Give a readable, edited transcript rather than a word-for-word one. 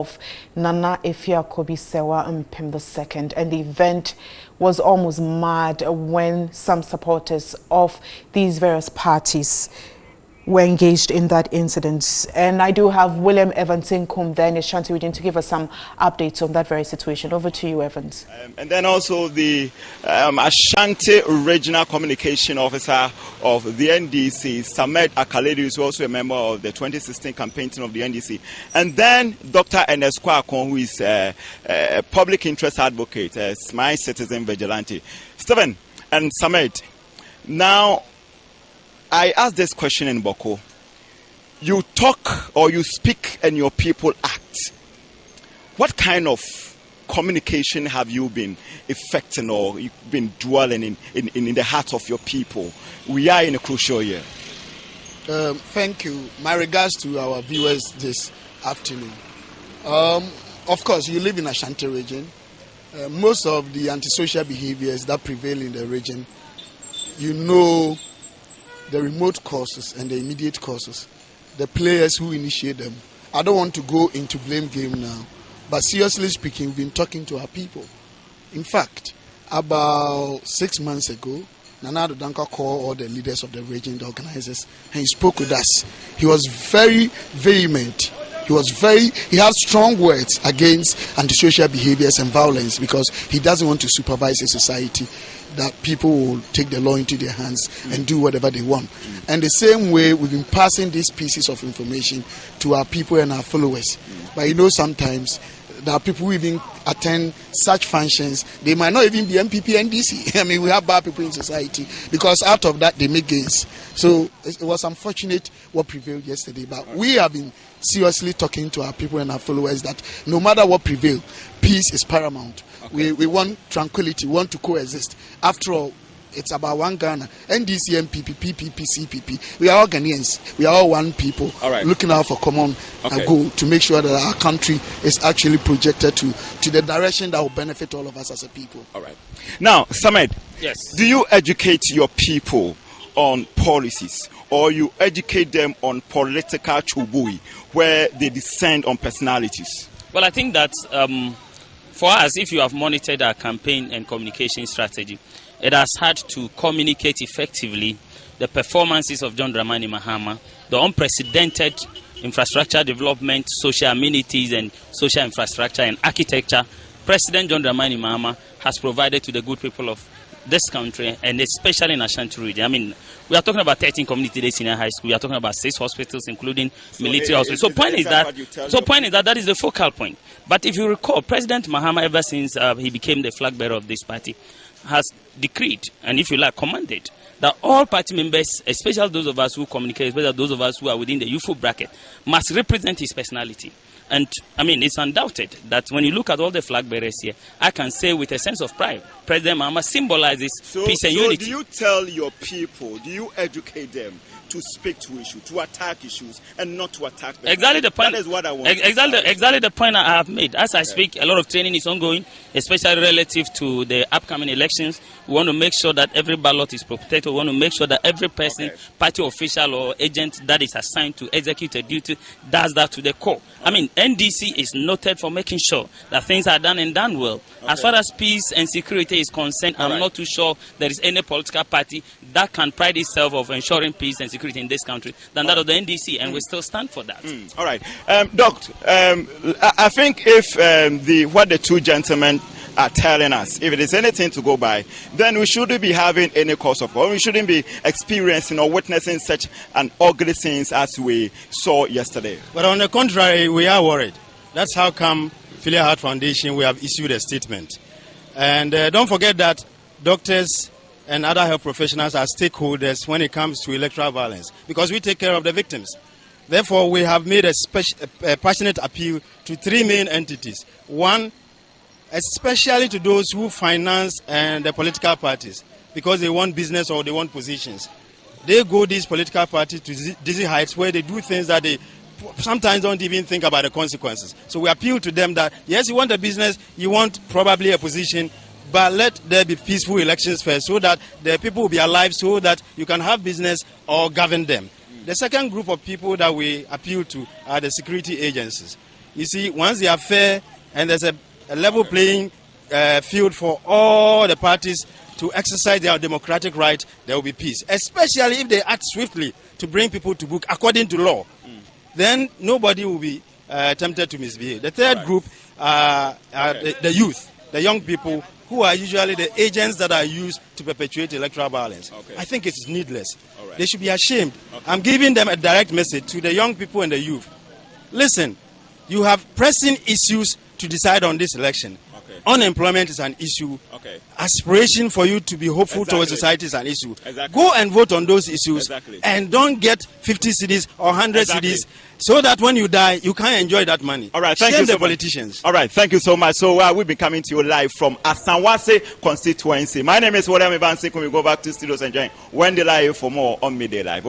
of Nana Efia-Kobi-Sewa Mpem II, and the event was almost mad when some supporters of these various parties were engaged in that incident. And I do have William Evanson Kum there in the Ashanti region to give us some updates on that very situation. Over to you, Evans. And then also the Ashanti Regional Communication Officer of the NDC, Samed Akaledi, is also a member of the 2016 campaign team of the NDC. And then Dr. Enes Kwakon, who is a public interest advocate, a my citizen vigilante. Stephen and Samed, now I asked this question in Boko. You talk or you speak and your people act. What kind of communication have you been effecting or you've been dwelling in the hearts of your people? We are in a crucial year. Thank you. My regards to our viewers this afternoon. Of course, you live in Ashanti region. Most of the antisocial behaviors that prevail in the region, you know the remote causes and the immediate causes, the players who initiate them. I don't want to go into blame game now, but seriously speaking, we've been talking to our people. In fact, about 6 months ago, Nana Addo called all the leaders of the region, the organizers, and he spoke with us. He was very vehement. He had strong words against antisocial behaviors and violence because he doesn't want to supervise a society that people will take the law into their hands and do whatever they want. And the same way, we've been passing these pieces of information to our people and our followers. But you know, sometimes there are people who even attend such functions. They might not even be MPP, NDC. I mean, we have bad people in society because out of that, they make gains. So it was unfortunate what prevailed yesterday. But we have been seriously talking to our people and our followers that no matter what prevails, peace is paramount. Okay. We want tranquility, we want to coexist. After all, it's about one Ghana. NDC, MPP, PPP, CPP. We are all Ghanaians. We are all one people looking out for common goal to make sure that our country is actually projected to the direction that will benefit all of us as a people. All right. Now, Samed, yes. Do you educate your people on policies or you educate them on political chubui where they descend on personalities? Well, I think that for us, if you have monitored our campaign and communication strategy, it has had to communicate effectively the performances of John Dramani Mahama, the unprecedented infrastructure development, social amenities and social infrastructure and architecture President John Dramani Mahama has provided to the good people of this country, and especially in Ashanti region. I mean, we are talking about 13 community days senior high school. We are talking about 6 hospitals, including military hospitals. So point is that that is the focal point. But if you recall, President Mahama, ever since he became the flag bearer of this party, has decreed, and if you like, commanded, that all party members, especially those of us who communicate, especially those of us who are within the youthful bracket, must represent his personality. And I mean, it's undoubted that when you look at all the flag bearers here, I can say with a sense of pride, President Mahama symbolizes peace and unity. So do you tell your people, do you educate them to speak to issues, to attack issues, and not to attack them? Exactly the point. That is what I want. Exactly the point I have made. As I speak, a lot of training is ongoing, especially relative to the upcoming elections. We want to make sure that every ballot is protected. We want to make sure that every person, party official or agent that is assigned to execute a duty does that to the core. I mean, NDC is noted for making sure that things are done and done well. As far as peace and security is concerned, I'm not too sure there is any political party that can pride itself of ensuring peace and security in this country than that of the NDC, and we still stand for that. All right. Doctor, I think if what the two gentlemen are telling us, if it is anything to go by, then we shouldn't be having any cause of war. We shouldn't be experiencing or witnessing such an ugly scenes as we saw yesterday. But on the contrary, we are worried. That's how come Filial Heart Foundation, we have issued a statement. And don't forget that doctors and other health professionals are stakeholders when it comes to electoral violence because we take care of the victims. Therefore, we have made a passionate appeal to 3 main entities. One, especially to those who finance the political parties because they want business or they want positions. They go these political parties to dizzy heights where they do things that they sometimes don't even think about the consequences. So we appeal to them that, yes, you want a business, you want probably a position, but let there be peaceful elections first so that the people will be alive so that you can have business or govern them. The second group of people that we appeal to are the security agencies. You see, once they are fair and there's a level playing field for all the parties to exercise their democratic right, there will be peace. Especially if they act swiftly to bring people to book according to law. Then nobody will be tempted to misbehave. The third group are the youth, the young people, who are usually the agents that are used to perpetuate electoral violence. Okay. I think it's needless. Right. They should be ashamed. Okay. I'm giving them a direct message to the young people and the youth. Listen, you have pressing issues to decide on this election. Okay. Unemployment is an issue. Okay. Aspiration for you to be hopeful towards society is an issue. Exactly. Go and vote on those issues. Exactly. And don't get 50 cedis or 100 cedis so that when you die, you can't enjoy that money. All right, thank you the so politicians. Much. All right, thank you so much. So we've been coming to you live from Asawase constituency. My name is William Ibansi. Can we go back to studios and join Wendy Live for more on Midday Live?